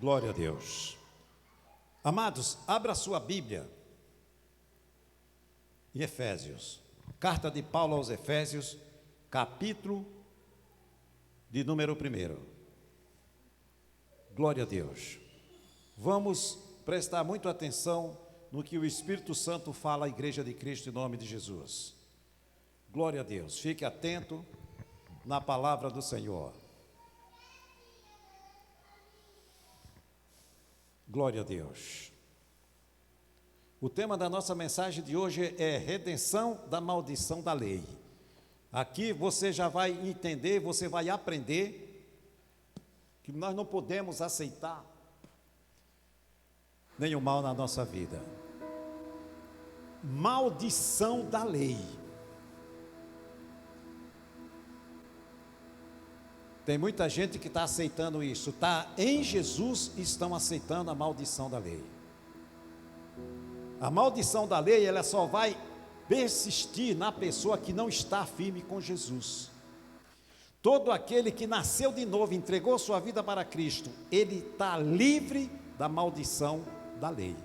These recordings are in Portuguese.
Glória a Deus. Amados, abra sua Bíblia em Efésios. Carta de Paulo aos Efésios, capítulo de número 1. Glória a Deus. Vamos prestar muita atenção no que o Espírito Santo fala à Igreja de Cristo em nome de Jesus. Glória a Deus. Fique atento na palavra do Senhor. Glória a Deus. O tema da nossa mensagem de hoje é redenção da maldição da lei. Aqui você já vai entender, você vai aprender que nós não podemos aceitar nenhum mal na nossa vida. Maldição da lei. Tem muita gente que está aceitando isso, está em Jesus e estão aceitando a maldição da lei. A maldição da lei, ela só vai persistir na pessoa que não está firme com Jesus. Todo aquele que nasceu de novo, entregou sua vida para Cristo, ele está livre da maldição da lei.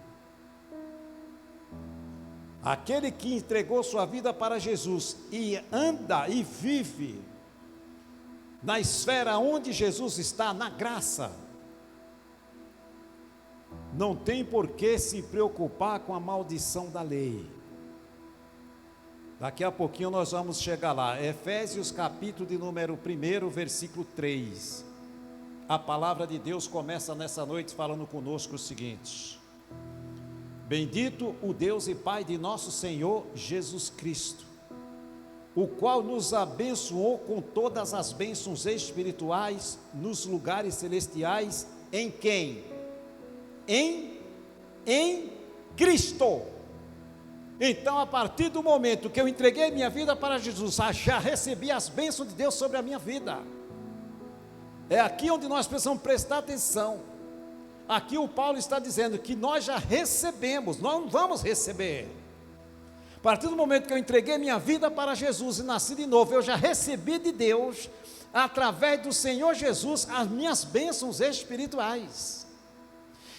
Aquele que entregou sua vida para Jesus e anda e vive na esfera onde Jesus está, na graça, não tem por que se preocupar com a maldição da lei. Daqui a pouquinho nós vamos chegar lá. Efésios capítulo de número 1, versículo 3. A palavra de Deus começa nessa noite falando conosco o seguinte: bendito o Deus e Pai de nosso Senhor Jesus Cristo, o qual nos abençoou com todas as bênçãos espirituais nos lugares celestiais. Em quem? Em Cristo. Então, a partir do momento que eu entreguei minha vida para Jesus, já recebi as bênçãos de Deus sobre a minha vida. É aqui onde nós precisamos prestar atenção. Aqui o Paulo está dizendo que nós já recebemos, nós não vamos receber. A partir do momento que eu entreguei minha vida para Jesus e nasci de novo, eu já recebi de Deus, através do Senhor Jesus, as minhas bênçãos espirituais.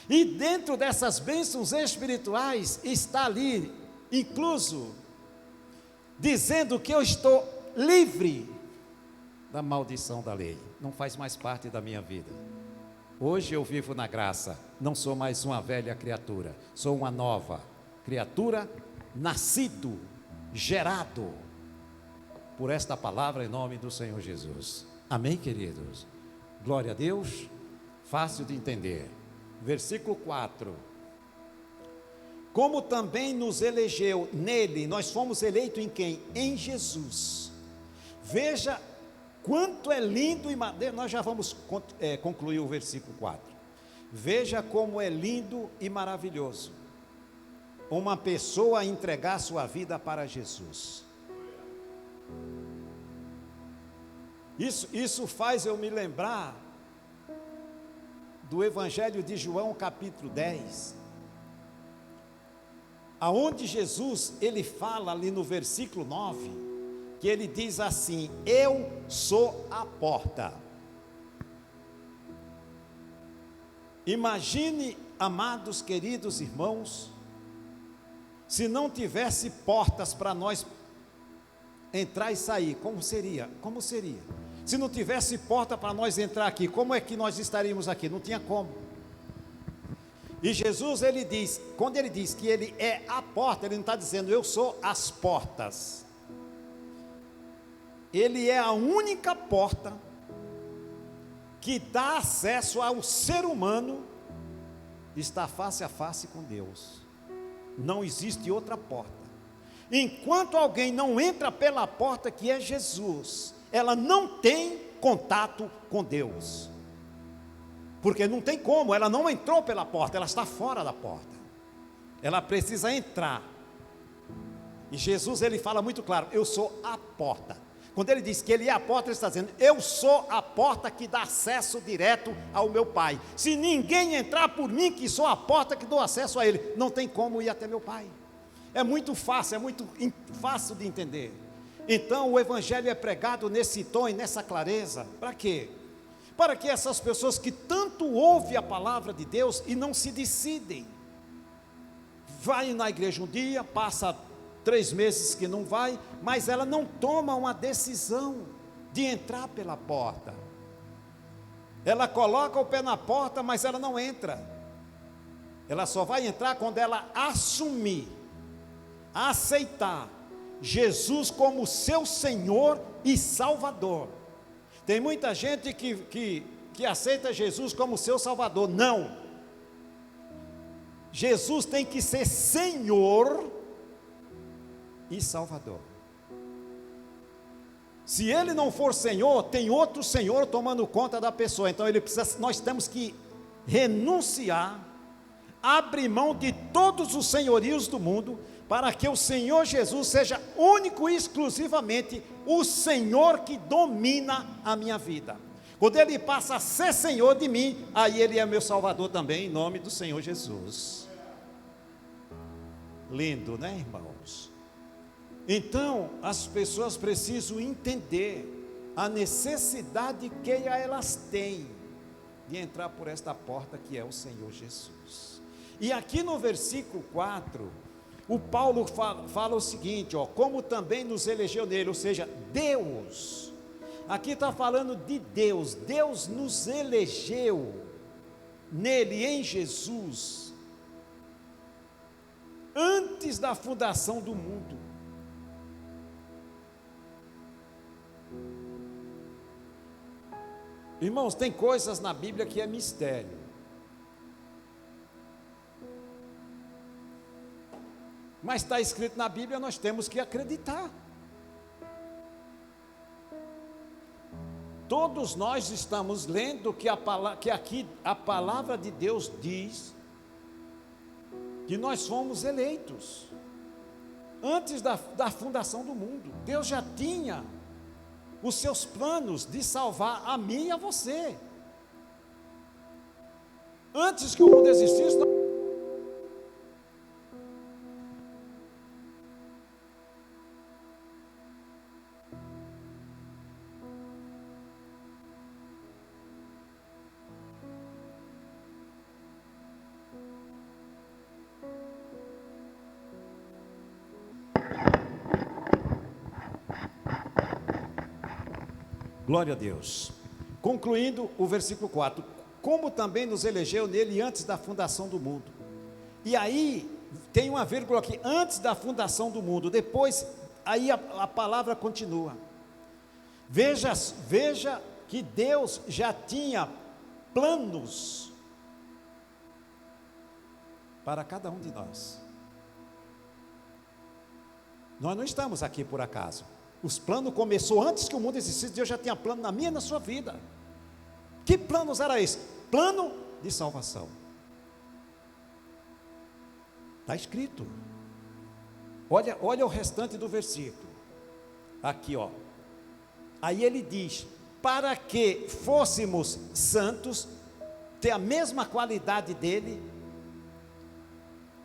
E dentro dessas bênçãos espirituais está ali, incluso, dizendo que eu estou livre da maldição da lei. Não faz mais parte da minha vida. Hoje eu vivo na graça, não sou mais uma velha criatura, sou uma nova criatura, nascido, gerado por esta palavra em nome do Senhor Jesus. Amém, queridos? Glória a Deus. Fácil de entender. Versículo 4. Como também nos elegeu nele, nós fomos eleitos em quem? Em Jesus. Veja quanto é lindo e nós já vamos concluir o versículo 4. Veja como é lindo e maravilhoso uma pessoa entregar sua vida para Jesus. Isso faz eu me lembrar do Evangelho de João, capítulo 10, aonde Jesus, ele fala ali no versículo 9, que ele diz assim: eu sou a porta. Imagine, amados, queridos irmãos, se não tivesse portas para nós entrar e sair, como seria? Como seria? Se não tivesse porta para nós entrar aqui, como é que nós estaríamos aqui? Não tinha como. E Jesus, ele diz, quando ele diz que ele é a porta, ele não está dizendo eu sou as portas. Ele é a única porta que dá acesso ao ser humano estar face a face com Deus. Não existe outra porta. Enquanto alguém não entra pela porta que é Jesus, ela não tem contato com Deus. Porque não tem como, ela não entrou pela porta, ela está fora da porta. Ela precisa entrar. E Jesus, ele fala muito claro: eu sou a porta. Quando ele diz que ele é a porta, ele está dizendo: eu sou a porta que dá acesso direto ao meu Pai. Se ninguém entrar por mim, que sou a porta que dou acesso a ele, não tem como ir até meu Pai. É muito fácil de entender. Então o Evangelho é pregado nesse tom e nessa clareza. Para quê? para que essas pessoas que tanto ouvem a palavra de Deus e não se decidem, vai na igreja um dia, passa 3 meses que não vai, mas ela não toma uma decisão de entrar pela porta. Ela coloca o pé na porta, mas ela não entra. Ela só vai entrar quando ela assumir, aceitar Jesus como seu Senhor e Salvador. Tem muita gente que aceita Jesus como seu Salvador. Não. Jesus tem que ser Senhor e Salvador. Se ele não for Senhor, tem outro Senhor tomando conta da pessoa. Então nós temos que renunciar, abrir mão de todos os senhorios do mundo, para que o Senhor Jesus seja único e exclusivamente o Senhor que domina a minha vida. Quando Ele passa a ser Senhor de mim, aí Ele é meu Salvador também, em nome do Senhor Jesus. Lindo, né, irmãos? Então, as pessoas precisam entender a necessidade que elas têm de entrar por esta porta que é o Senhor Jesus. E aqui no versículo 4, o Paulo fala o seguinte, como também nos elegeu nele, ou seja, Deus. Aqui está falando de Deus. Deus nos elegeu nele, em Jesus, antes da fundação do mundo. Irmãos, tem coisas na Bíblia que é mistério. Mas está escrito na Bíblia, nós temos que acreditar. Todos nós estamos lendo que aqui a palavra de Deus diz que nós fomos eleitos antes da fundação do mundo. Deus já tinha os seus planos de salvar a mim e a você. Antes que o mundo existisse, glória a Deus. Concluindo o versículo 4, como também nos elegeu nele antes da fundação do mundo. E aí, tem uma vírgula aqui, antes da fundação do mundo, depois, aí a palavra continua. Veja que Deus já tinha planos para cada um de nós. Nós não estamos aqui por acaso. Os planos começou antes que o mundo existisse. Deus já tinha plano na minha e na sua vida. Que planos era esse? Plano de salvação. Está escrito. Olha o restante do versículo. Aqui, Aí ele diz: para que fôssemos santos, ter a mesma qualidade dele,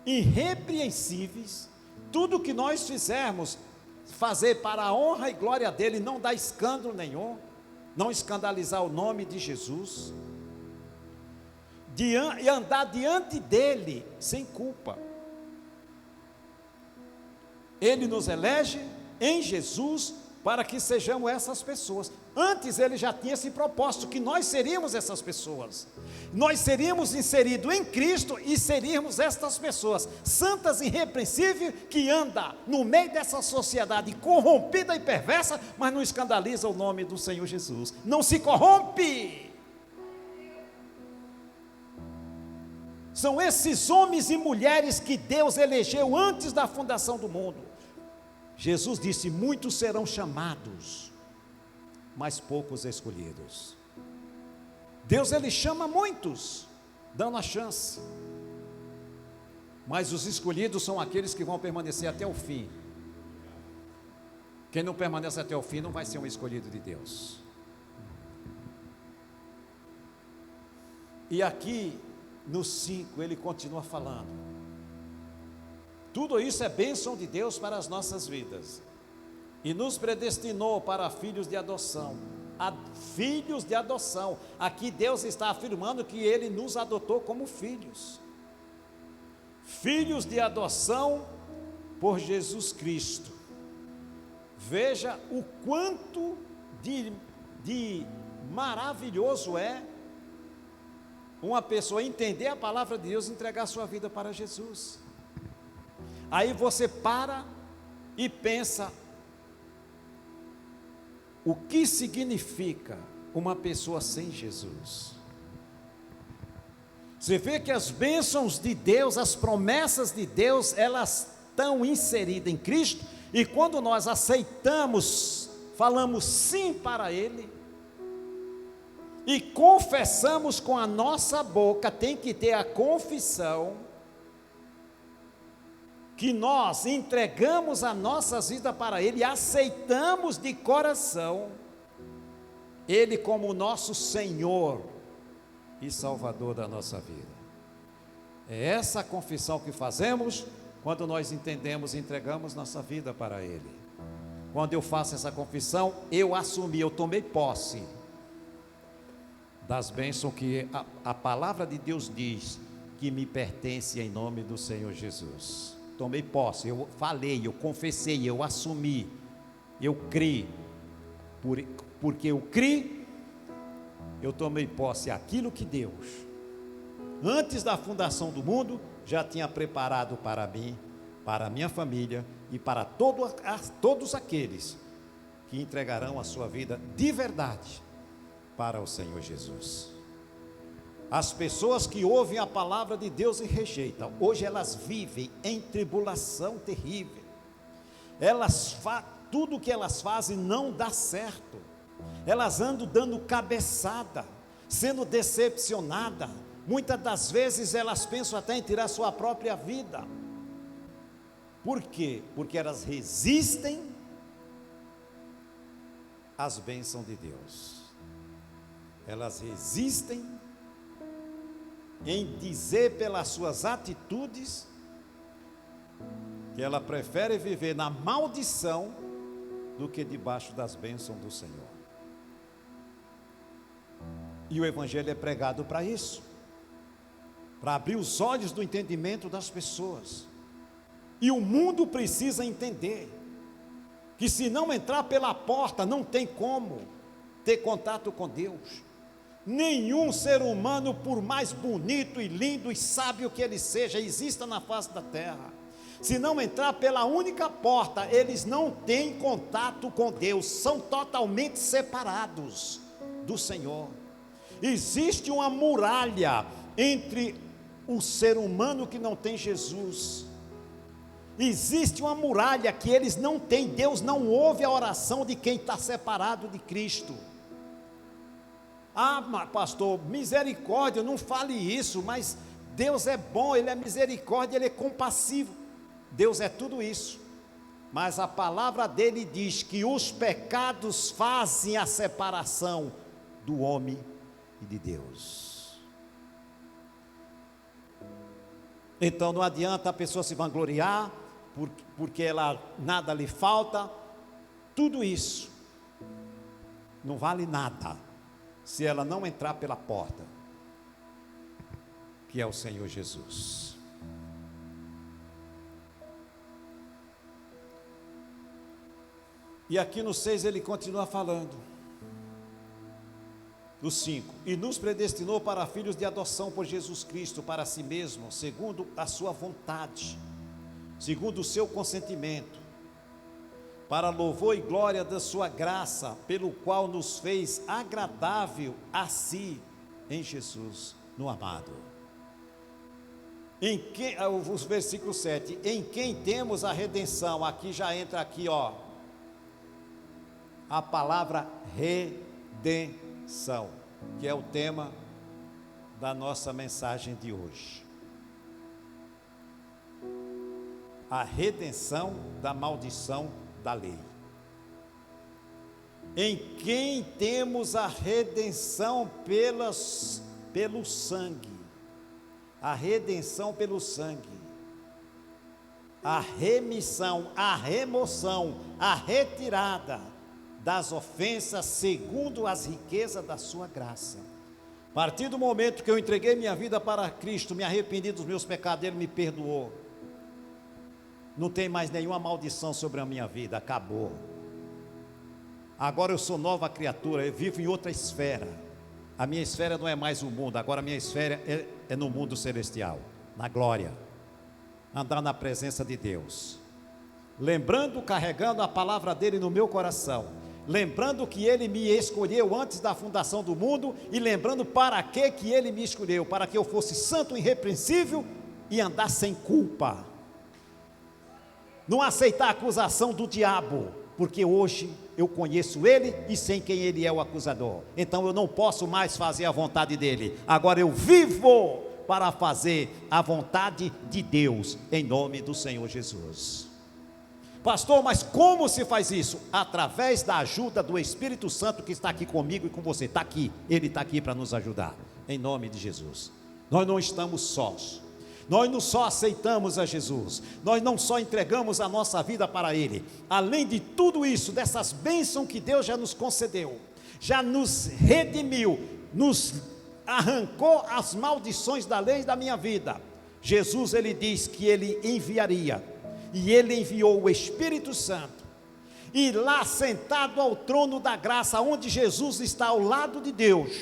irrepreensíveis, tudo que nós fizermos, fazer para a honra e glória dele, não dar escândalo nenhum, não escandalizar o nome de Jesus, e andar diante dele sem culpa. Ele nos elege em Jesus para que sejamos essas pessoas. Antes ele já tinha esse propósito, que nós seríamos essas pessoas. Nós seríamos inseridos em Cristo e seríamos estas pessoas, santas e irrepreensíveis, que anda no meio dessa sociedade corrompida e perversa, mas não escandaliza o nome do Senhor Jesus. Não se corrompe. São esses homens e mulheres que Deus elegeu antes da fundação do mundo. Jesus disse: muitos serão chamados, mas poucos escolhidos. Deus, ele chama muitos, dando a chance, mas os escolhidos são aqueles que vão permanecer até o fim. Quem não permanece até o fim não vai ser um escolhido de Deus. E aqui no 5 ele continua falando: tudo isso é bênção de Deus para as nossas vidas, e nos predestinou para filhos de adoção, filhos de adoção. Aqui Deus está afirmando que Ele nos adotou como filhos. Filhos de adoção por Jesus Cristo. Veja o quanto de maravilhoso é uma pessoa entender a palavra de Deus e entregar a sua vida para Jesus. Aí você para e pensa, o que significa uma pessoa sem Jesus? Você vê que as bênçãos de Deus, as promessas de Deus, elas estão inseridas em Cristo, e quando nós aceitamos, falamos sim para Ele, e confessamos com a nossa boca, tem que ter a confissão, que nós entregamos a nossa vida para Ele, aceitamos de coração, Ele como nosso Senhor e Salvador da nossa vida. É essa a confissão que fazemos, quando nós entendemos e entregamos nossa vida para Ele. Quando eu faço essa confissão, eu assumi, eu tomei posse das bênçãos que a palavra de Deus diz que me pertence em nome do Senhor Jesus. Tomei posse, eu falei, eu confessei, eu assumi, eu criei, porque eu criei, eu tomei posse aquilo que Deus, antes da fundação do mundo, já tinha preparado para mim, para a minha família e para todos aqueles que entregarão a sua vida de verdade para o Senhor Jesus. As pessoas que ouvem a palavra de Deus e rejeitam, hoje elas vivem em tribulação terrível, tudo que elas fazem não dá certo, elas andam dando cabeçada, sendo decepcionadas, muitas das vezes elas pensam até em tirar sua própria vida. Por quê? Porque elas resistem às bênçãos de Deus, elas resistem em dizer pelas suas atitudes que ela prefere viver na maldição do que debaixo das bênçãos do Senhor. E o Evangelho é pregado para isso, para abrir os olhos do entendimento das pessoas. E o mundo precisa entender que se não entrar pela porta, não tem como ter contato com Deus. Nenhum ser humano, por mais bonito e lindo e sábio que ele seja, exista na face da terra, se não entrar pela única porta, eles não têm contato com Deus, são totalmente separados do Senhor. Existe uma muralha entre o ser humano que não tem Jesus, existe uma muralha que eles não têm. Deus não ouve a oração de quem está separado de Cristo. Ah, pastor, misericórdia, não fale isso, mas Deus é bom, Ele é misericórdia, Ele é compassivo. Deus é tudo isso, mas a palavra dele diz que os pecados fazem a separação do homem e de Deus. Então não adianta a pessoa se vangloriar, porque ela nada lhe falta. Tudo isso não vale nada se ela não entrar pela porta, que é o Senhor Jesus. E aqui no 6 ele continua falando, no 5: e nos predestinou para filhos de adoção por Jesus Cristo, para si mesmo, segundo a sua vontade, segundo o seu consentimento, para louvor e glória da sua graça, pelo qual nos fez agradável a si, em Jesus, no amado. Em que, os versículos 7, em quem temos a redenção. Aqui já entra aqui, ó, a palavra redenção, que é o tema da nossa mensagem de hoje. A redenção da maldição da lei. Em quem temos a redenção pelo sangue, a redenção pelo sangue, a remissão, a remoção, a retirada das ofensas segundo as riquezas da sua graça. A partir do momento que eu entreguei minha vida para Cristo, me arrependi dos meus pecados, Ele me perdoou. Não tem mais nenhuma maldição sobre a minha vida, acabou. Agora eu sou nova criatura, eu vivo em outra esfera. A minha esfera não é mais o mundo, agora a minha esfera é no mundo celestial, na glória. Andar na presença de Deus. Lembrando, carregando a palavra dele no meu coração. Lembrando que ele me escolheu antes da fundação do mundo. E lembrando para que ele me escolheu. Para que eu fosse santo e irrepreensível e andar sem culpa. Não aceitar a acusação do diabo, porque hoje eu conheço ele e sei quem ele é, o acusador. Então eu não posso mais fazer a vontade dele. Agora eu vivo para fazer a vontade de Deus, em nome do Senhor Jesus. Pastor, mas como se faz isso? Através da ajuda do Espírito Santo que está aqui comigo e com você. Está aqui, ele está aqui para nos ajudar, em nome de Jesus. Nós não estamos sós. Nós não só aceitamos a Jesus, nós não só entregamos a nossa vida para Ele, além de tudo isso, dessas bênçãos que Deus já nos concedeu, já nos redimiu, nos arrancou as maldições da lei da minha vida. Jesus, Ele diz que Ele enviaria, e Ele enviou o Espírito Santo, e lá sentado ao trono da graça, onde Jesus está ao lado de Deus,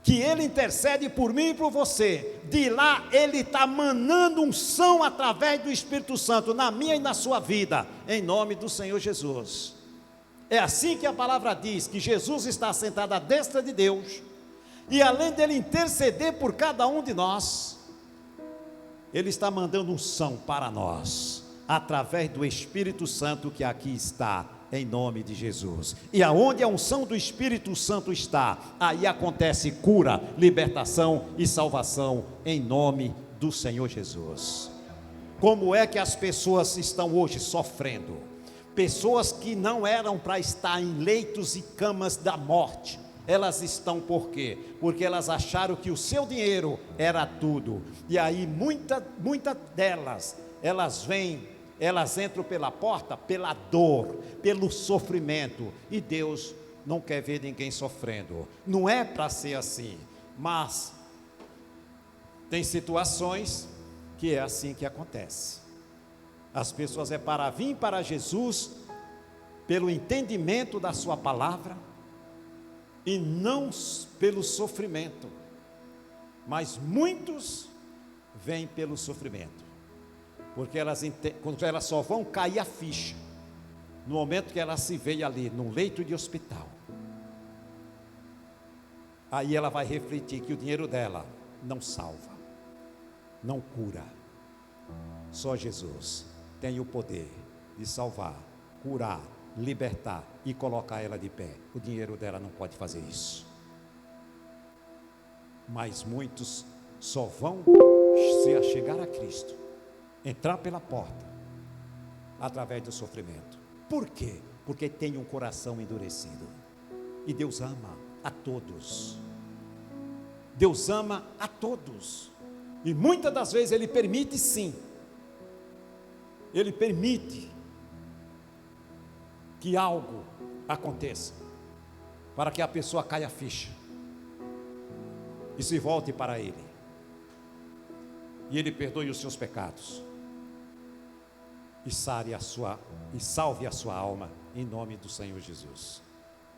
que Ele intercede por mim e por você, de lá Ele está manando unção através do Espírito Santo, na minha e na sua vida, em nome do Senhor Jesus. É assim que a palavra diz, que Jesus está sentado à destra de Deus, e além dele interceder por cada um de nós, Ele está mandando unção para nós, através do Espírito Santo que aqui está, em nome de Jesus. E aonde a unção do Espírito Santo está, aí acontece cura, libertação e salvação, em nome do Senhor Jesus. Como é que as pessoas estão hoje sofrendo? Pessoas que não eram para estar em leitos e camas da morte, elas estão por quê? Porque elas acharam que o seu dinheiro era tudo, e aí muitas delas, elas entram pela porta, pela dor, pelo sofrimento, e Deus não quer ver ninguém sofrendo. Não é para ser assim, mas tem situações que é assim que acontece. As pessoas é para vir para Jesus pelo entendimento da sua palavra e não pelo sofrimento, mas muitos vêm pelo sofrimento. Porque elas só vão cair a ficha no momento que ela se vê ali, num leito de hospital. Aí ela vai refletir que o dinheiro dela não salva, não cura. Só Jesus tem o poder de salvar, curar, libertar e colocar ela de pé. O dinheiro dela não pode fazer isso. Mas muitos só vão se chegar a Cristo, entrar pela porta, através do sofrimento. Por quê? Porque tem um coração endurecido. E Deus ama a todos. Deus ama a todos. E muitas das vezes Ele permite, sim. Ele permite que algo aconteça, para que a pessoa caia a ficha e se volte para Ele, e Ele perdoe os seus pecados e salve a sua alma, em nome do Senhor Jesus.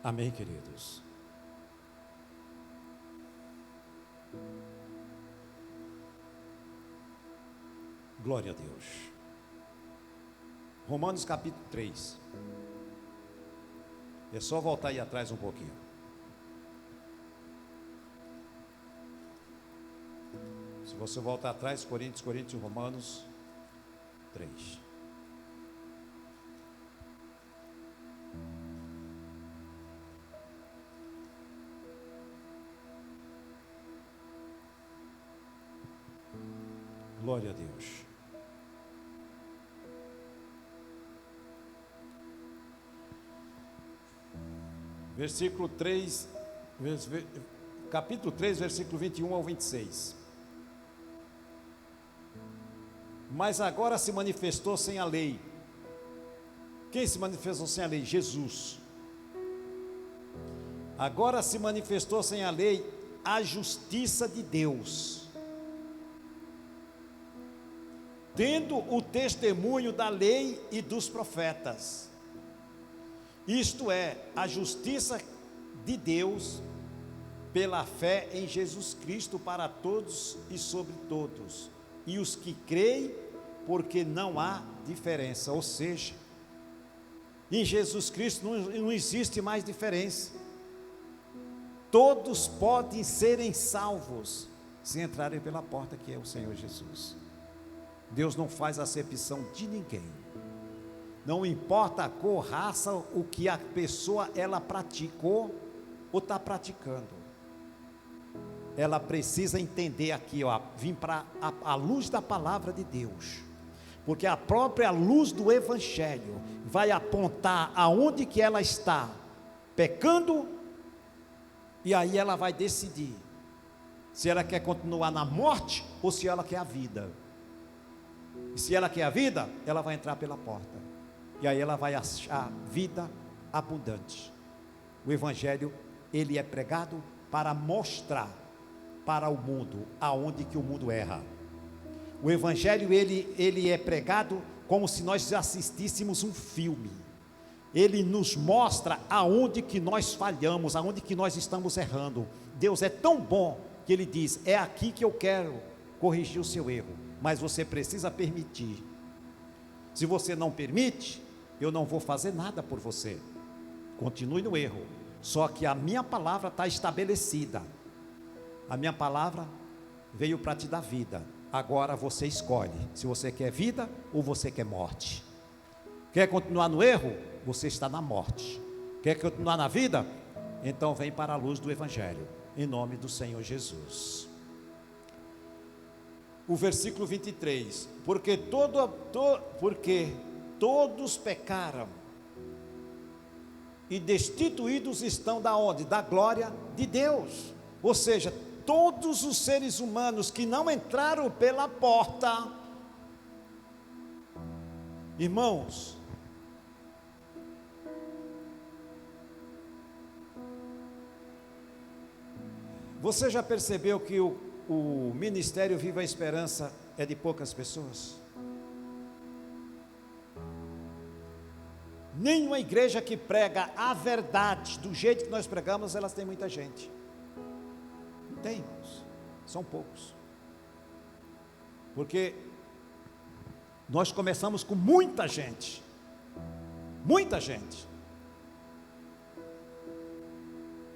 Amém, queridos? Glória a Deus. Romanos capítulo 3. É só voltar aí atrás um pouquinho. Se você voltar atrás, Coríntios, Romanos 3. Glória a Deus. Versículo 3, capítulo 3, versículo 21 ao 26. Mas agora se manifestou sem a lei. Quem se manifestou sem a lei? Jesus. Agora se manifestou sem a lei a justiça de Deus, tendo o testemunho da lei e dos profetas, isto é, a justiça de Deus pela fé em Jesus Cristo para todos e sobre todos, e os que creem, porque não há diferença. Ou seja, em Jesus Cristo não existe mais diferença. Todos podem serem salvos se entrarem pela porta que é o Senhor Jesus. Deus não faz acepção de ninguém. Não importa a cor, raça, o que a pessoa ela praticou ou está praticando. Ela precisa entender aqui, vim para a luz da palavra de Deus, porque a própria luz do Evangelho vai apontar aonde que ela está pecando, e aí ela vai decidir se ela quer continuar na morte ou se ela quer a vida. E se ela quer a vida, ela vai entrar pela porta, e aí ela vai achar vida abundante. O Evangelho, ele é pregado para mostrar para o mundo aonde que o mundo erra. O Evangelho, ele é pregado como se nós assistíssemos um filme. Ele nos mostra aonde que nós falhamos, aonde que nós estamos errando. Deus é tão bom que Ele diz, é aqui que eu quero corrigir o seu erro, mas você precisa permitir. Se você não permite, eu não vou fazer nada por você. Continue no erro, só que a minha palavra está estabelecida. A minha palavra veio para te dar vida. Agora você escolhe se você quer vida ou você quer morte. Quer continuar no erro? Você está na morte. Quer continuar na vida? Então vem para a luz do Evangelho, em nome do Senhor Jesus. O versículo 23, porque todos pecaram e destituídos estão da onde? Da glória de Deus. Ou seja, todos os seres humanos que não entraram pela porta, irmãos, você já percebeu que o ministério Viva a Esperança é de poucas pessoas? Nenhuma igreja que prega a verdade do jeito que nós pregamos, elas têm muita gente. Não tem, irmãos, são poucos. Porque nós começamos com muita gente. Muita gente.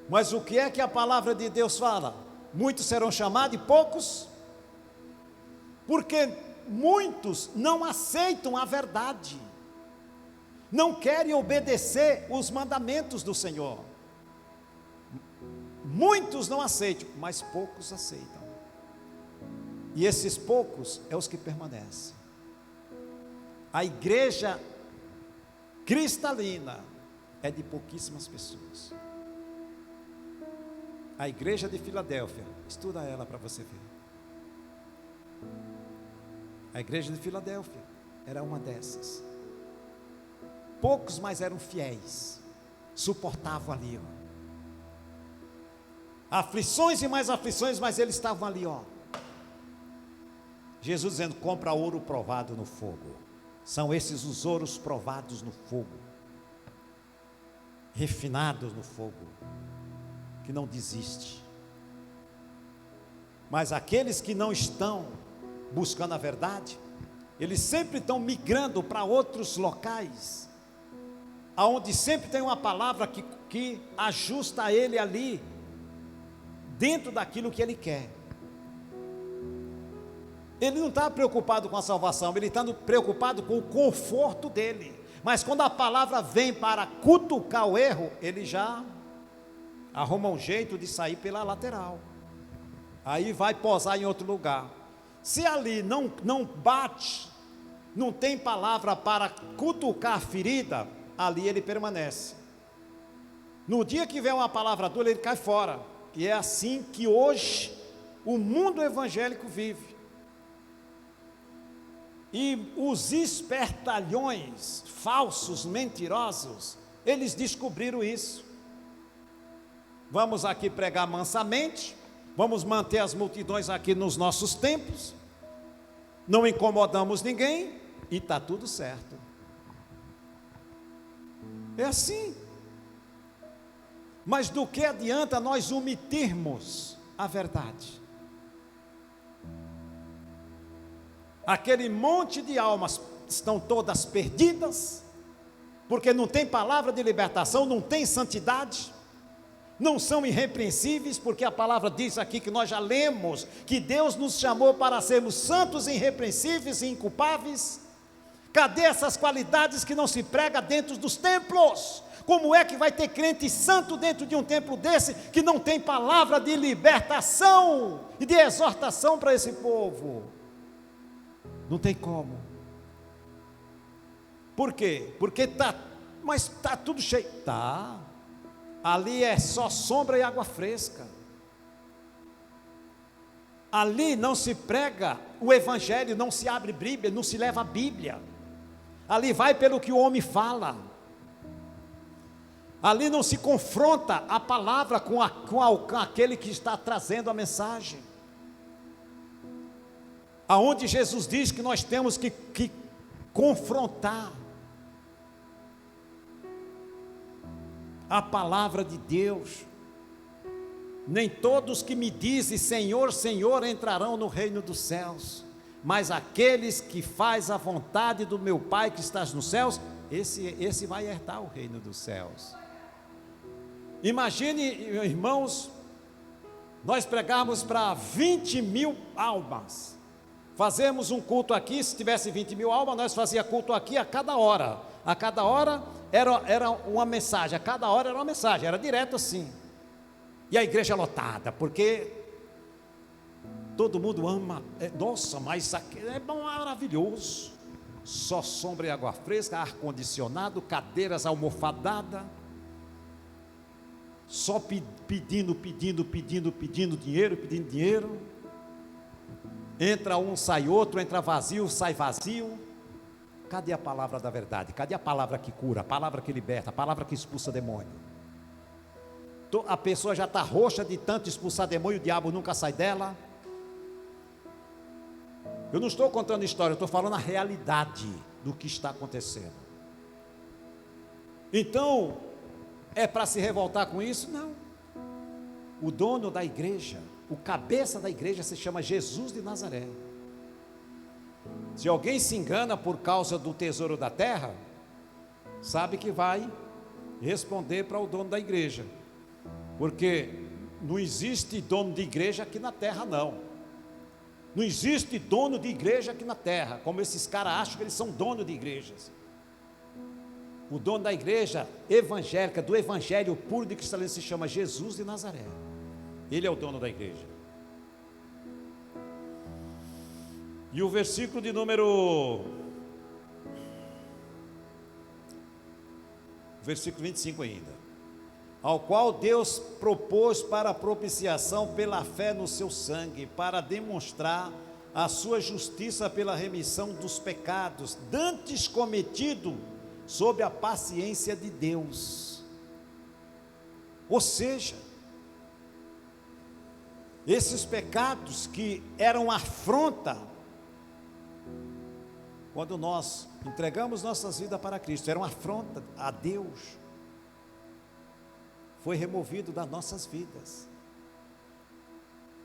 Mas o que é que a palavra de Deus fala? Muitos serão chamados e poucos, porque muitos não aceitam a verdade, não querem obedecer os mandamentos do Senhor. Muitos não aceitam, mas poucos aceitam. E esses poucos é os que permanecem. A igreja cristalina é de pouquíssimas pessoas. A igreja de Filadélfia, estuda ela para você ver. A igreja de Filadélfia era uma dessas. Poucos, mas eram fiéis, suportavam ali, aflições e mais aflições, mas eles estavam ali, Jesus dizendo, compra ouro provado no fogo. São esses os ouros provados no fogo, refinados no fogo, que não desiste. Mas aqueles que não estão buscando a verdade, eles sempre estão migrando para outros locais, aonde sempre tem uma palavra que ajusta a ele ali, dentro daquilo que ele quer. Ele não está preocupado com a salvação, ele está preocupado com o conforto dele. Mas quando a palavra vem para cutucar o erro, ele já arruma um jeito de sair pela lateral. Aí vai posar em outro lugar. Se ali não bate, não tem palavra para cutucar a ferida, ali ele permanece. No dia que vem uma palavra dura, ele cai fora. E é assim que hoje o mundo evangélico vive. E os espertalhões falsos, mentirosos, eles descobriram isso. vamos aqui pregar mansamente, vamos manter as multidões aqui nos nossos templos, não incomodamos ninguém e está tudo certo. É assim. Mas do que adianta nós omitirmos a verdade? Aquele monte de almas estão todas perdidas, porque não tem palavra de libertação, não tem santidade, não são irrepreensíveis, porque a palavra diz aqui que nós já lemos, que Deus nos chamou para sermos santos, irrepreensíveis e inculpáveis. Cadê essas qualidades que não se prega dentro dos templos? Como é que vai ter crente santo dentro de um templo desse, que não tem palavra de libertação e de exortação para esse povo? Não tem como. Por quê? Porque mas está tudo cheio. Tá. Ali é só sombra e água fresca. Ali não se prega o evangelho, não se abre Bíblia, não se leva a Bíblia. Ali vai pelo que o homem fala. Ali não se confronta a palavra com aquele que está trazendo a mensagem. Aonde Jesus diz que nós temos que confrontar a palavra de Deus. Nem todos que me dizem Senhor, Senhor entrarão no reino dos céus, mas aqueles que faz a vontade do meu Pai que estás nos céus, esse vai herdar o reino dos céus. Imagine, irmãos, nós pregarmos para 20 mil almas, fazemos um culto aqui. Se tivesse 20 mil almas, nós fazíamos culto aqui a cada hora era uma mensagem, a cada hora era uma mensagem, era direto assim, e a igreja lotada, porque todo mundo ama, nossa, mas isso aqui é maravilhoso, só sombra e água fresca, ar-condicionado, cadeiras almofadadas, só pedindo dinheiro, entra um, sai outro, entra vazio, sai vazio. Cadê a palavra da verdade? Cadê a palavra que cura, a palavra que liberta, a palavra que expulsa demônio? A pessoa já está roxa de tanto expulsar demônio, o diabo nunca sai dela. Eu não estou contando história, eu estou falando a realidade do que está acontecendo. Então, é para se revoltar com isso? Não. O dono da igreja, o cabeça da igreja se chama Jesus de Nazaré. Se alguém se engana por causa do tesouro da terra, sabe que vai responder para o dono da igreja, porque não existe dono de igreja aqui na terra, não existe dono de igreja aqui na terra, como esses caras acham que eles são dono de igrejas. O dono da igreja evangélica, do evangelho puro de cristalismo, se chama Jesus de Nazaré. Ele é o dono da igreja. E o versículo de número 25 ainda. Ao qual Deus propôs para a propiciação pela fé no seu sangue, para demonstrar a sua justiça pela remissão dos pecados, dantes cometido sob a paciência de Deus. Ou seja, esses pecados que eram afronta, quando nós entregamos nossas vidas para Cristo, era uma afronta a Deus, foi removido das nossas vidas.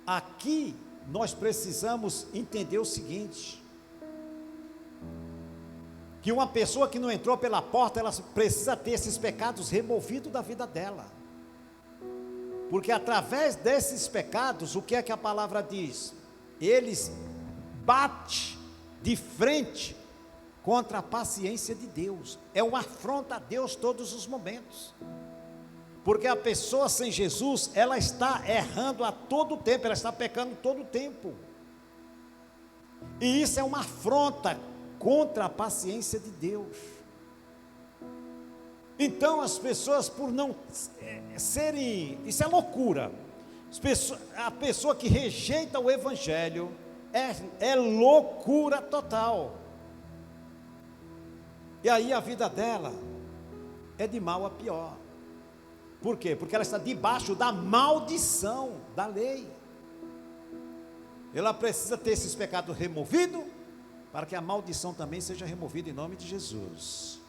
Aqui nós precisamos entender o seguinte, que uma pessoa que não entrou pela porta, ela precisa ter esses pecados removidos da vida dela, porque através desses pecados, o que é que a palavra diz? Eles batem de frente contra a paciência de Deus, é uma afronta a Deus todos os momentos, porque a pessoa sem Jesus, ela está errando a todo tempo, ela está pecando todo tempo, e isso é uma afronta contra a paciência de Deus. Então as pessoas, por não serem, isso é loucura, a pessoa que rejeita o evangelho, é loucura total, e aí a vida dela é de mal a pior. Por quê? Porque ela está debaixo da maldição da lei. Ela precisa ter esses pecados removidos, para que a maldição também seja removida em nome de Jesus.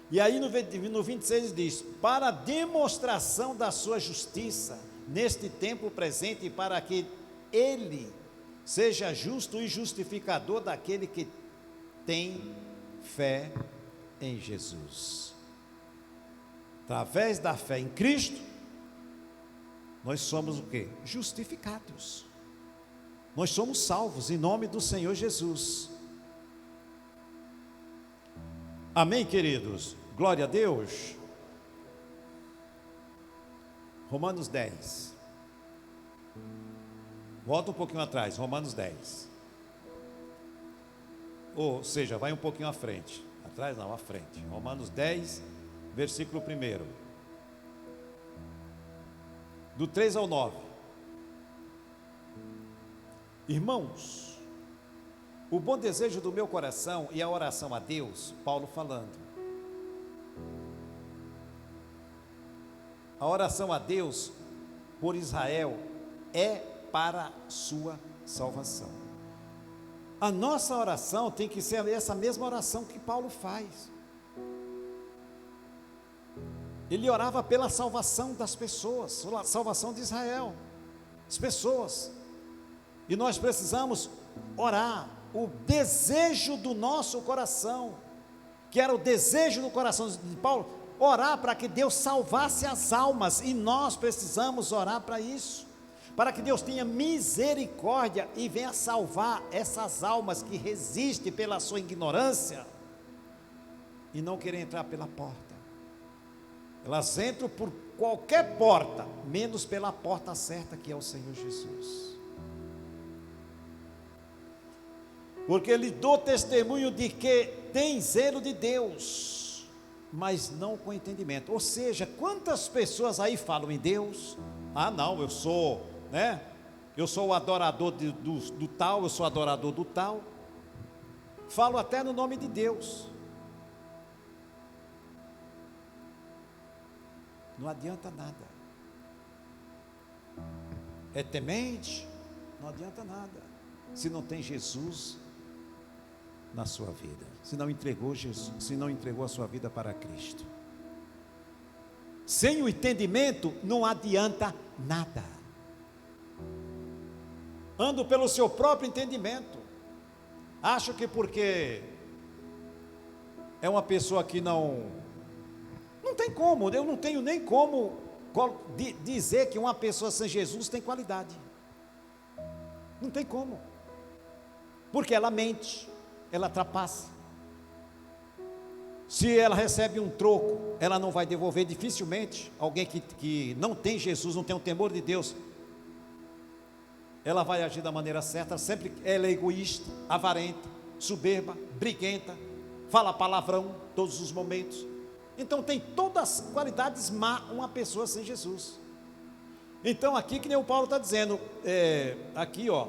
E aí no 26 diz: para demonstração da sua justiça, neste tempo presente, para que ele seja justo e justificador daquele que tem fé em Jesus. Através da fé em Cristo, nós somos o quê? Justificados. Nós somos salvos em nome do Senhor Jesus. Amém, queridos? Glória a Deus. Romanos 10. Volta um pouquinho atrás, Romanos 10. Ou seja, vai um pouquinho à frente. Atrás não, à frente. Romanos 10, versículo 1. Do 3 ao 9. Irmãos, o bom desejo do meu coração e a oração a Deus, Paulo falando. A oração a Deus por Israel é para sua salvação. A nossa oração tem que ser essa mesma oração que Paulo faz. Ele orava pela salvação das pessoas, pela salvação de Israel, as pessoas. E nós precisamos orar, o desejo do nosso coração, que era o desejo do coração de Paulo, orar para que Deus salvasse as almas, e nós precisamos orar para isso, para que Deus tenha misericórdia e venha salvar essas almas que resistem pela sua ignorância, e não querem entrar pela porta. Elas entram por qualquer porta, menos pela porta certa, que é o Senhor Jesus. Porque lhe dou testemunho de que tem zelo de Deus, mas não com entendimento. Ou seja, quantas pessoas aí falam em Deus? Ah, não, eu sou, né? Eu sou o adorador do tal, eu sou adorador do tal. Falo até no nome de Deus. Não adianta nada. É temente? Não adianta nada. Se não tem Jesus na sua vida, se não entregou Jesus, se não entregou a sua vida para Cristo. Sem o entendimento não adianta nada. Ando pelo seu próprio entendimento. Acho que porque é uma pessoa que não tem como, eu não tenho nem como dizer que uma pessoa sem Jesus tem qualidade. Não tem como. Porque ela mente, ela trapaça. Se ela recebe um troco, ela não vai devolver dificilmente. Alguém que não tem Jesus, não tem o temor de Deus, ela vai agir da maneira certa. Sempre ela é egoísta, avarenta, soberba, briguenta, fala palavrão todos os momentos. Então tem todas as qualidades má uma pessoa sem Jesus. Então aqui, que nem o Paulo está dizendo, aqui ó,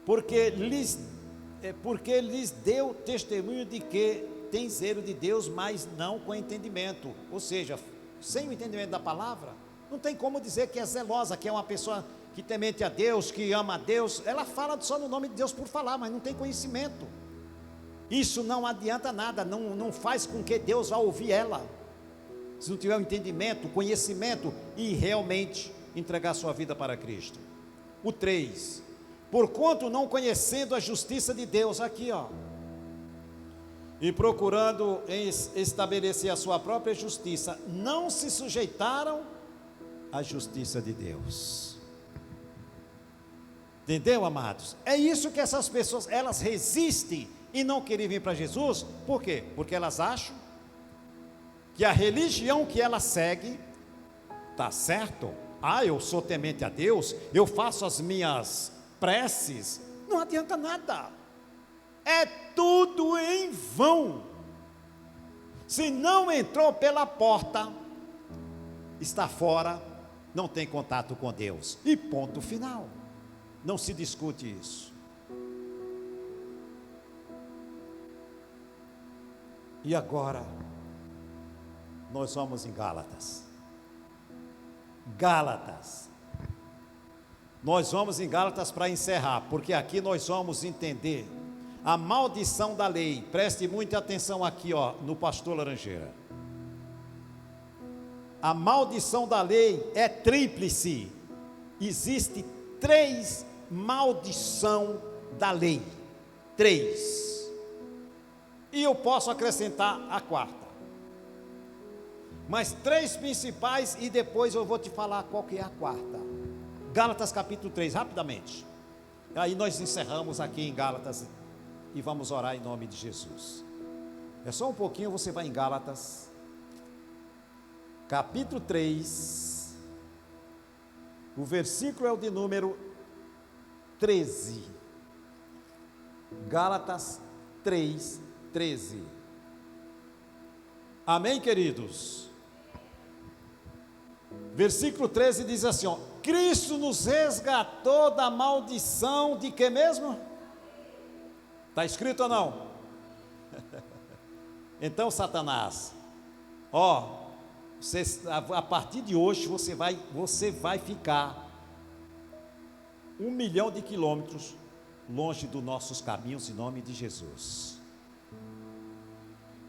porque lhes deu testemunho de que tem zelo de Deus, mas não com entendimento. Ou seja, sem o entendimento da palavra, não tem como dizer que é zelosa, que é uma pessoa que temente a Deus, que ama a Deus. Ela fala só no nome de Deus por falar, mas não tem conhecimento. Isso não adianta nada, não faz com que Deus vá ouvir ela, se não tiver o entendimento, o conhecimento, e realmente entregar sua vida para Cristo. O 3, porquanto não conhecendo a justiça de Deus, aqui ó, e procurando estabelecer a sua própria justiça, não se sujeitaram à justiça de Deus. Entendeu, amados? É isso que essas pessoas, elas resistem e não querem vir para Jesus. Por quê? Porque elas acham que a religião que ela segue está certo. Ah, eu sou temente a Deus, eu faço as minhas preces. Não adianta nada, é tudo em vão. Se não entrou pela porta, está fora, não tem contato com Deus, e ponto final. Não se discute isso. E agora, Nós vamos em Gálatas. Gálatas. Nós vamos em Gálatas para encerrar, porque aqui nós vamos entender a maldição da lei. Preste muita atenção aqui, ó, no pastor Laranjeira. A maldição da lei é tríplice. Existe 3 maldição da lei. 3. E eu posso acrescentar a 4ª. Mas 3 principais e depois eu vou te falar qual que é a 4ª. Gálatas capítulo 3, rapidamente. Aí nós encerramos aqui em Gálatas e vamos orar em nome de Jesus. É só um pouquinho, você vai em Gálatas, capítulo 3, o versículo é o de número 13. Gálatas 3, 13. Amém, queridos? Versículo 13 diz assim, ó: Cristo nos resgatou da maldição de que mesmo? Está escrito ou não? Então, Satanás, ó, a partir de hoje você vai ficar 1 milhão de quilômetros longe dos nossos caminhos, em nome de Jesus.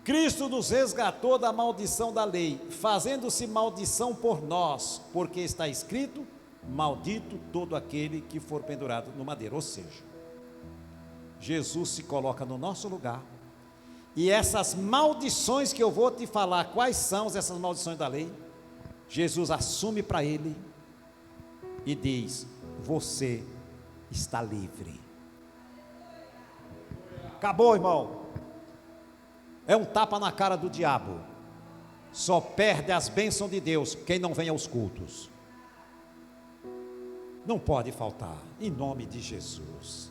Cristo nos resgatou da maldição da lei, fazendo-se maldição por nós, porque está escrito: maldito todo aquele que for pendurado no madeiro. Ou seja, Jesus se coloca no nosso lugar, e essas maldições que eu vou te falar, quais são essas maldições da lei? Jesus assume para ele e diz: você está livre. Acabou, irmão. É um tapa na cara do diabo. Só perde as bênçãos de Deus quem não vem aos cultos. Não pode faltar, em nome de Jesus.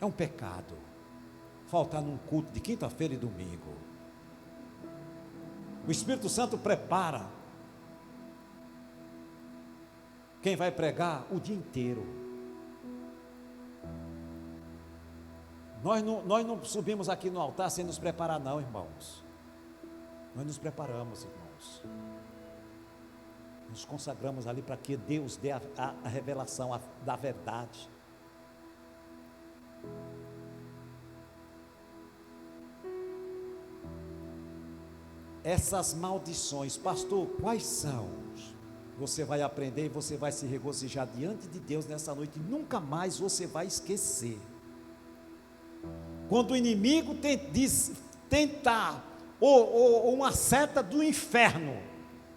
É um pecado faltar num culto de quinta-feira e domingo. O Espírito Santo prepara quem vai pregar o dia inteiro. Nós não subimos aqui no altar sem nos preparar, não, irmãos. Nós nos preparamos, irmãos. Nos consagramos ali para que Deus dê a revelação da verdade. Essas maldições, pastor, quais são? Você vai aprender e você vai se regozijar diante de Deus nessa noite. Nunca mais você vai esquecer. Quando o inimigo tentar, ou uma seta do inferno,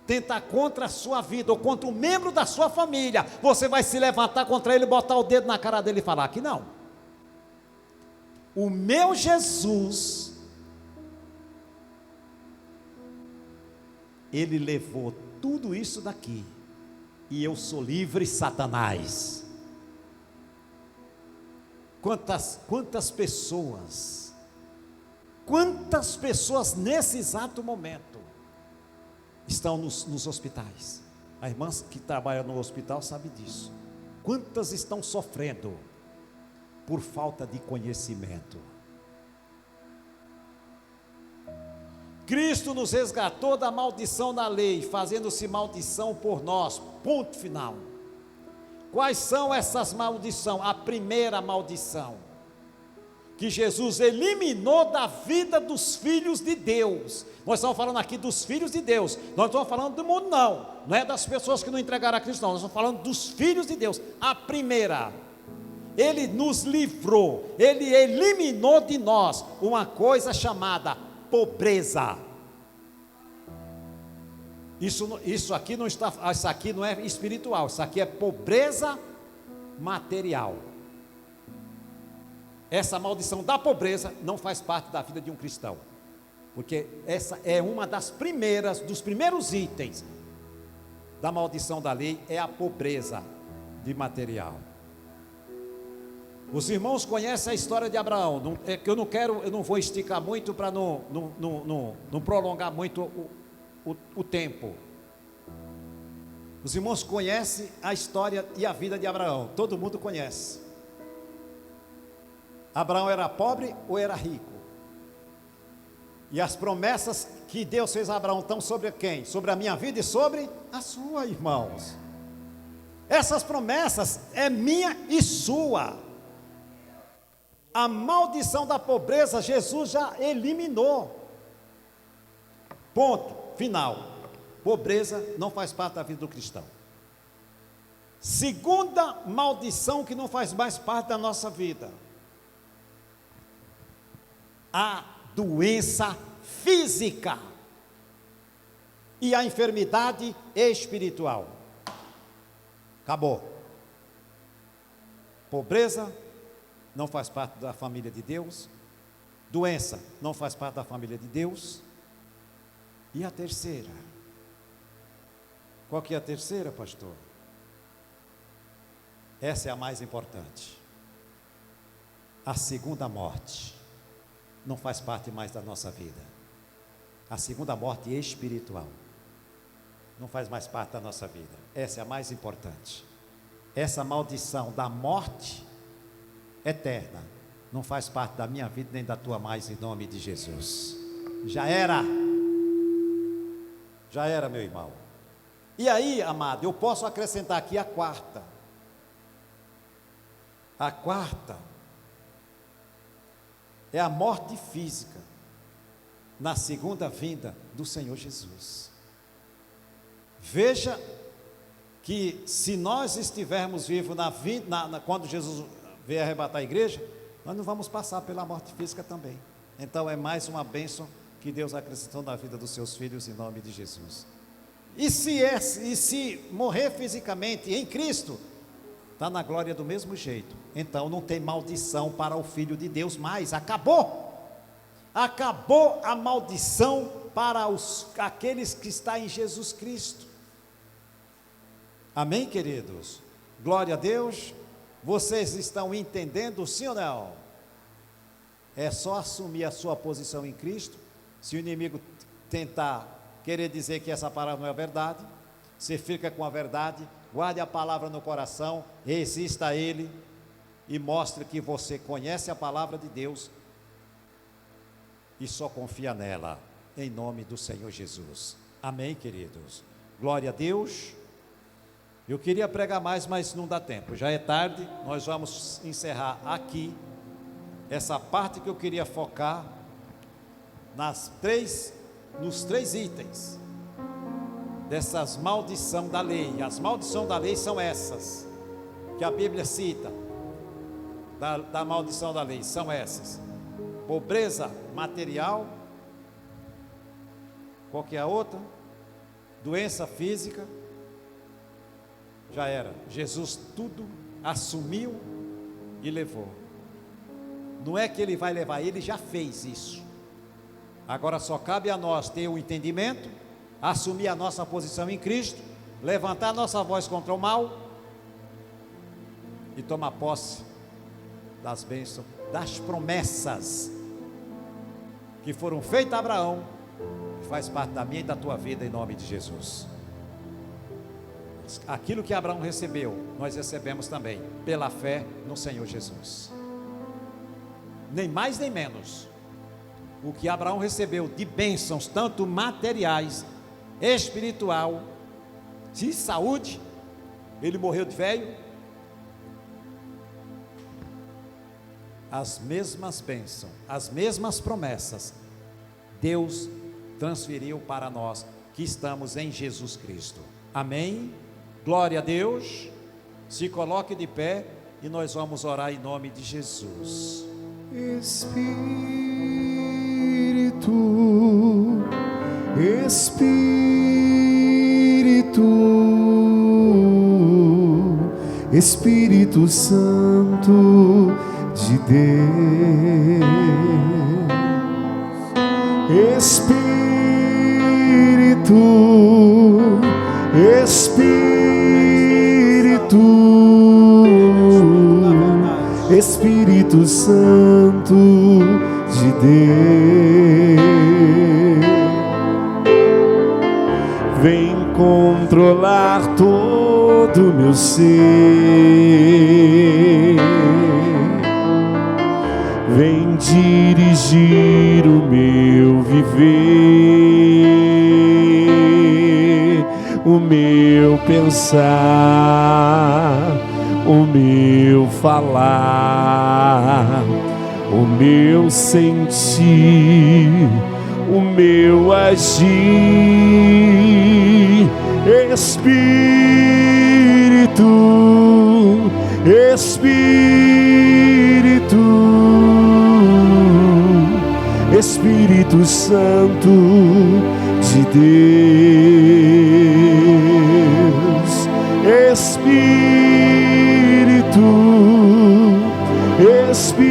tentar contra a sua vida, ou contra um membro da sua família, você vai se levantar contra ele, botar o dedo na cara dele e falar que não. O meu Jesus, ele levou tudo isso daqui, e eu sou livre, Satanás. Quantas pessoas nesse exato momento estão nos hospitais? A irmã que trabalha no hospital sabe disso. Quantas estão sofrendo por falta de conhecimento? Cristo nos resgatou da maldição da lei, fazendo-se maldição por nós. Ponto final. Quais são essas maldições? A primeira maldição, que Jesus eliminou da vida dos filhos de Deus. Nós estamos falando aqui dos filhos de Deus. Nós não estamos falando do mundo, não é das pessoas que não entregaram a Cristo, não. Nós estamos falando dos filhos de Deus. A primeira, ele nos livrou, ele eliminou de nós uma coisa chamada pobreza. Isso aqui não é espiritual, isso aqui é pobreza material. Essa maldição da pobreza não faz parte da vida de um cristão, porque essa é uma dos primeiros itens da maldição da lei, é a pobreza de material. Os irmãos conhecem a história de Abraão, eu não vou esticar muito para não prolongar muito o tempo. Os irmãos conhecem a história e a vida de Abraão, todo mundo conhece. Abraão era pobre ou era rico? E as promessas que Deus fez a Abraão estão sobre quem? Sobre a minha vida e sobre a sua, irmãos. Essas promessas é minha e sua. A maldição da pobreza Jesus já eliminou. Ponto final. Pobreza não faz parte da vida do cristão. Segunda maldição que não faz mais parte da nossa vida: a doença física e a enfermidade espiritual. Acabou. Pobreza não faz parte da família de Deus. Doença não faz parte da família de Deus. E a terceira? Qual que é a terceira, pastor? Essa é a mais importante. A segunda morte não faz parte mais da nossa vida. A segunda morte espiritual não faz mais parte da nossa vida. Essa é a mais importante. Essa maldição da morte eterna não faz parte da minha vida nem da tua mais, em nome de Jesus. Já era, meu irmão. E aí, amado, eu posso acrescentar aqui a quarta. A quarta é a morte física na segunda vinda do Senhor Jesus. Veja que se nós estivermos vivos quando Jesus vier arrebatar a igreja, nós não vamos passar pela morte física também. Então é mais uma bênção que Deus acrescentou na vida dos seus filhos, em nome de Jesus. E se morrer fisicamente em Cristo, está na glória do mesmo jeito. Então não tem maldição para o Filho de Deus mais. Acabou a maldição para aqueles que estão em Jesus Cristo. Amém, queridos? Glória a Deus. Vocês estão entendendo, sim ou não? É só assumir a sua posição em Cristo. Se o inimigo tentar querer dizer que essa palavra não é verdade, você fica com a verdade, guarde a palavra no coração, resista a ele e mostre que você conhece a palavra de Deus e só confia nela, em nome do Senhor Jesus. Amém, queridos? Glória a Deus. Eu queria pregar mais, mas não dá tempo, já é tarde. Nós vamos encerrar aqui essa parte que eu queria focar nos três itens dessas maldição da lei. As maldições da lei são essas que a Bíblia cita, da maldição da lei, são essas: pobreza material. Qual que é a outra? Doença física. Já era. Jesus tudo assumiu e levou. Não é que ele vai levar, ele já fez isso. Agora só cabe a nós ter o entendimento, assumir a nossa posição em Cristo, levantar a nossa voz contra o mal e tomar posse das bênçãos, das promessas que foram feitas a Abraão, que faz parte da minha e da tua vida, em nome de Jesus. Aquilo que Abraão recebeu, nós recebemos também, pela fé no Senhor Jesus. Nem mais nem menos. O que Abraão recebeu de bênçãos, tanto materiais, espiritual, de saúde, ele morreu de velho. As mesmas bênçãos, as mesmas promessas, Deus transferiu para nós que estamos em Jesus Cristo. Amém? Glória a Deus. Se coloque de pé e nós vamos orar em nome de Jesus. Espírito Santo de Deus, Espírito Santo de Deus, vem controlar todo o meu ser, vem dirigir o meu viver, o meu pensar, o meu falar, o meu sentir, o meu agir. Espírito, Espírito, Espírito Santo de Deus. Espírito, Espírito,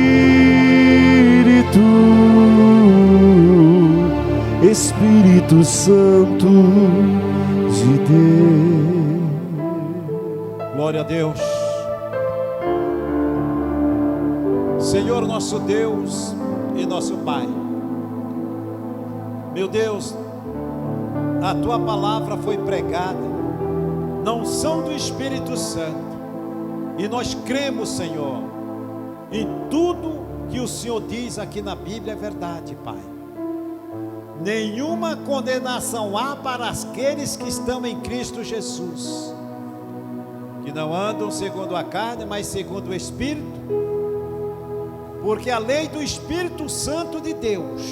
Espírito Santo de Deus. Glória a Deus. Senhor nosso Deus e nosso Pai, meu Deus, a Tua palavra foi pregada na unção do Espírito Santo, e nós cremos, Senhor, em tudo que o Senhor diz aqui na Bíblia é verdade, Pai. Nenhuma condenação há para aqueles que estão em Cristo Jesus, que não andam segundo a carne, mas segundo o Espírito, porque a lei do Espírito Santo de Deus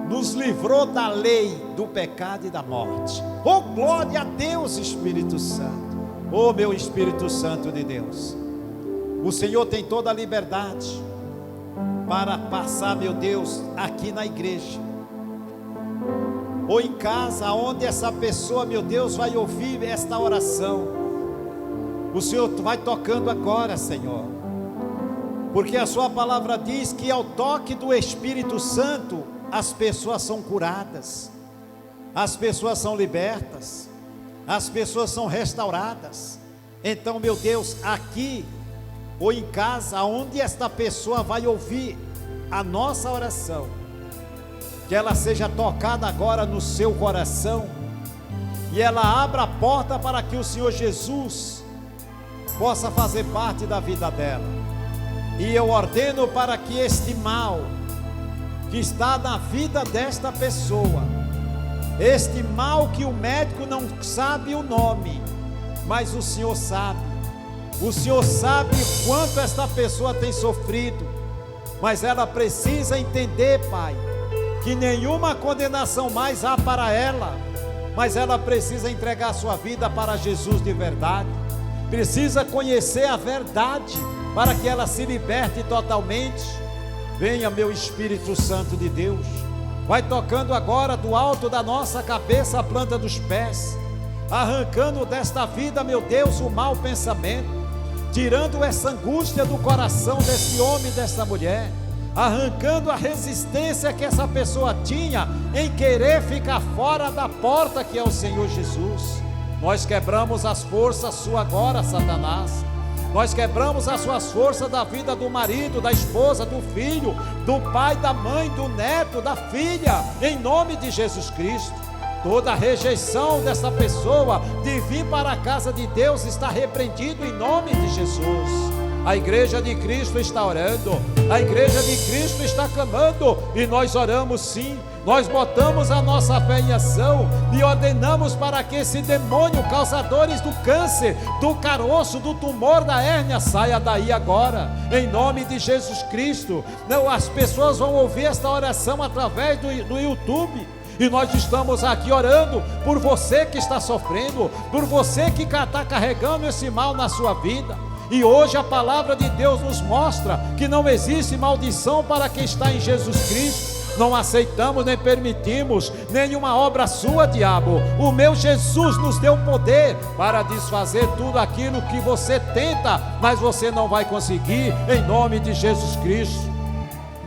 nos livrou da lei do pecado e da morte. Oh, glória a Deus, Espírito Santo. Oh, meu Espírito Santo de Deus, o Senhor tem toda a liberdade para passar, meu Deus, aqui na igreja, ou em casa, onde essa pessoa, meu Deus, vai ouvir esta oração. O Senhor vai tocando agora, Senhor, porque a sua palavra diz que ao toque do Espírito Santo, as pessoas são curadas, as pessoas são libertas, as pessoas são restauradas. Então, meu Deus, aqui ou em casa, onde esta pessoa vai ouvir a nossa oração, que ela seja tocada agora no seu coração, e ela abra a porta para que o Senhor Jesus possa fazer parte da vida dela. E eu ordeno para que este mal que está na vida desta pessoa, este mal que o médico não sabe o nome, mas o Senhor sabe quanto esta pessoa tem sofrido, mas ela precisa entender, Pai, que nenhuma condenação mais há para ela, mas ela precisa entregar sua vida para Jesus de verdade, precisa conhecer a verdade, para que ela se liberte totalmente. Venha, meu Espírito Santo de Deus, vai tocando agora do alto da nossa cabeça a planta dos pés, arrancando desta vida, meu Deus, o mau pensamento, tirando essa angústia do coração desse homem e dessa mulher, arrancando a resistência que essa pessoa tinha em querer ficar fora da porta que é o Senhor Jesus. Nós quebramos as forças suas agora, Satanás. Nós quebramos as suas forças da vida do marido, da esposa, do filho, do pai, da mãe, do neto, da filha, em nome de Jesus Cristo. Toda rejeição dessa pessoa de vir para a casa de Deus está repreendido em nome de Jesus. A igreja de Cristo está orando, a igreja de Cristo está clamando, e nós oramos sim. Nós botamos a nossa fé em ação e ordenamos para que esse demônio, causadores do câncer, do caroço, do tumor, da hérnia, saia daí agora, em nome de Jesus Cristo. Não, as pessoas vão ouvir esta oração através do YouTube, e nós estamos aqui orando por você que está sofrendo, por você que está carregando esse mal na sua vida. E hoje a palavra de Deus nos mostra que não existe maldição para quem está em Jesus Cristo. Não aceitamos nem permitimos nenhuma obra sua, diabo. O meu Jesus nos deu poder para desfazer tudo aquilo que você tenta, mas você não vai conseguir, em nome de Jesus Cristo.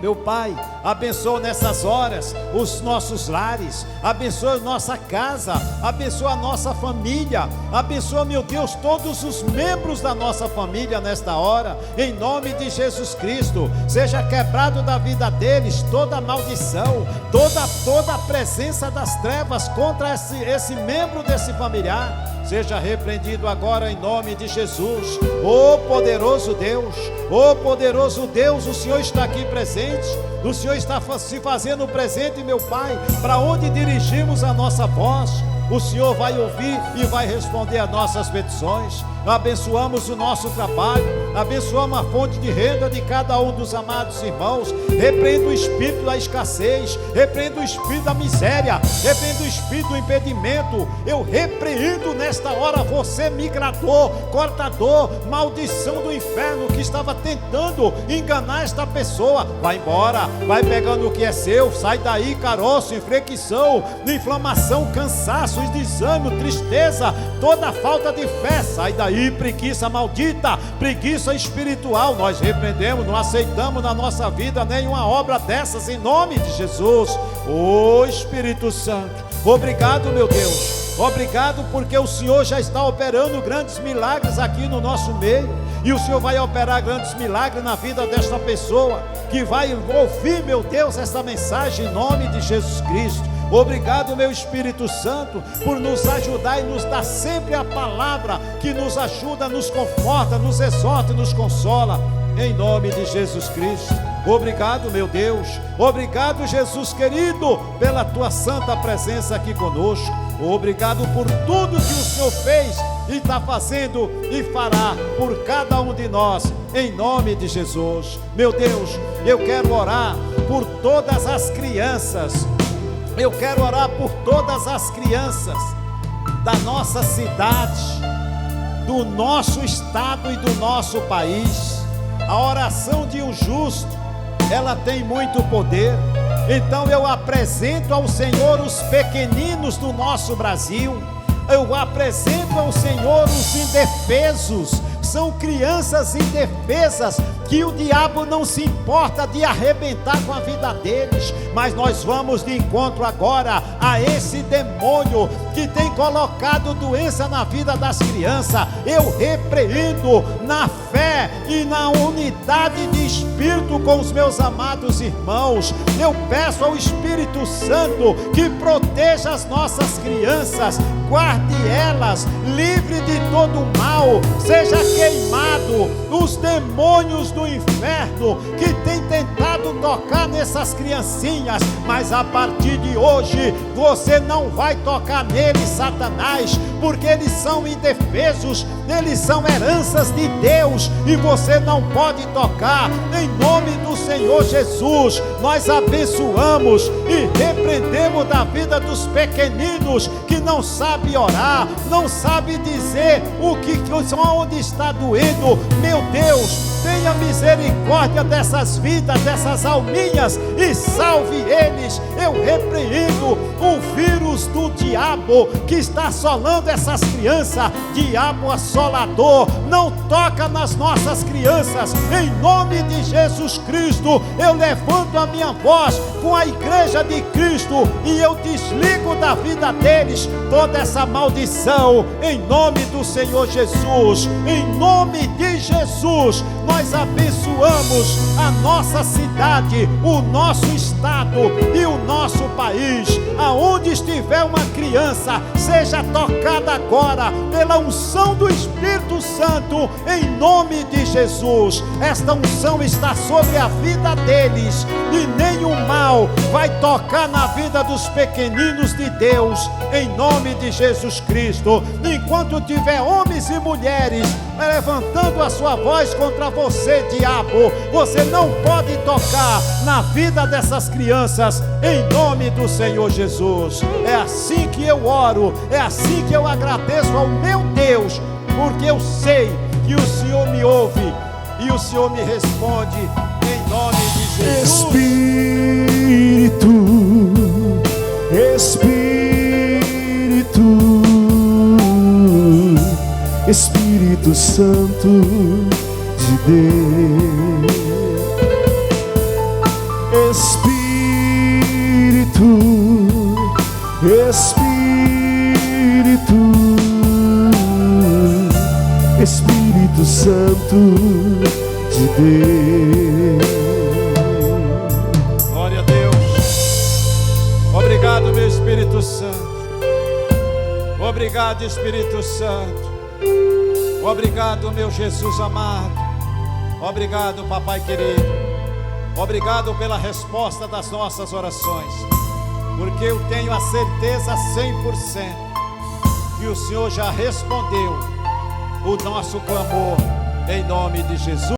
Meu Pai, abençoa nessas horas os nossos lares, abençoa nossa casa, abençoa a nossa família, abençoa, meu Deus, todos os membros da nossa família nesta hora, em nome de Jesus Cristo. Seja quebrado da vida deles toda maldição, toda a presença das trevas contra esse membro desse familiar, seja repreendido agora em nome de Jesus. Ó poderoso Deus, o Senhor está aqui presente, o Senhor está se fazendo presente, meu Pai. Para onde dirigimos a nossa voz, o Senhor vai ouvir e vai responder a nossas petições. Abençoamos o nosso trabalho, abençoamos a fonte de renda de cada um dos amados irmãos. Repreendo o espírito da escassez, repreendo o espírito da miséria, repreendo o espírito do impedimento. Eu repreendo nesta hora você, migrador, cortador, maldição do inferno que estava tentando enganar esta pessoa. Vai embora, vai pegando o que é seu, sai daí, caroço, inflexão, inflamação, cansaço, desânimo, tristeza, toda falta de fé, sai daí. Preguiça maldita, preguiça espiritual, nós repreendemos, não aceitamos na nossa vida nenhuma obra dessas, em nome de Jesus. Ô Espírito Santo, obrigado, meu Deus, obrigado, porque o Senhor já está operando grandes milagres aqui no nosso meio, e o Senhor vai operar grandes milagres na vida desta pessoa que vai ouvir, meu Deus, essa mensagem, em nome de Jesus Cristo. Obrigado, meu Espírito Santo, por nos ajudar e nos dar sempre a palavra que nos ajuda, nos conforta, nos exorta e nos consola, em nome de Jesus Cristo. Obrigado, meu Deus, obrigado, Jesus querido, pela tua santa presença aqui conosco. Obrigado por tudo que o Senhor fez e está fazendo e fará por cada um de nós, em nome de Jesus. Meu Deus, eu quero orar por todas as crianças. Eu quero orar por todas as crianças da nossa cidade, do nosso estado e do nosso país. A oração de um justo, ela tem muito poder. Então eu apresento ao Senhor os pequeninos do nosso Brasil. Eu apresento ao Senhor os indefesos. São crianças indefesas que o diabo não se importa de arrebentar com a vida deles, mas nós vamos de encontro agora a esse demônio que tem colocado doença na vida das crianças. Eu repreendo na fé e na unidade de espírito com os meus amados irmãos. Eu peço ao Espírito Santo que proteja as nossas crianças, guarde elas, livre de todo mal, seja queimado os demônios do inferno que tem tentado tocar nessas criancinhas, mas a partir de hoje você não vai tocar neles, Satanás, porque eles são indefesos, eles são heranças de Deus e você não pode tocar. Em nome do Senhor Jesus, nós abençoamos e repreendemos da vida dos pequeninos que não sabe orar, não sabe dizer onde está doendo. Meu Deus, tenha misericórdia dessas vidas, dessas alminhas e salve eles. Eu repreendo o vírus do diabo que está assolando essas crianças. Diabo assolador, não toca nas nossas crianças, em nome de Jesus Cristo. Eu levanto a minha voz com a igreja de Cristo e eu desligo da vida deles toda essa maldição, em nome do Senhor Jesus. Em nome de Jesus, nós abençoamos a nossa cidade, o nosso estado e o nosso país. Aonde estiver uma criança, seja tocada agora pela unção do Espírito Santo, em nome de Jesus. Esta unção está sobre a vida deles e nenhum mal vai tocar na vida dos pequeninos de Deus, em nome de Jesus Cristo. Enquanto tiver homens e mulheres levantando a sua voz contra você, diabo, você não pode tocar na vida dessas crianças, em nome do Senhor Jesus. É assim que eu oro, é assim que eu agradeço ao meu Deus, porque eu sei que o Senhor me ouve e o Senhor me responde, em nome de Jesus. Espírito Santo de Deus, Espírito Santo de Deus. Glória a Deus. Obrigado, meu Espírito Santo. Obrigado, Espírito Santo. Obrigado, meu Jesus amado. Obrigado, papai querido. Obrigado pela resposta das nossas orações, porque eu tenho a certeza 100% que o Senhor já respondeu o nosso clamor, em nome de Jesus.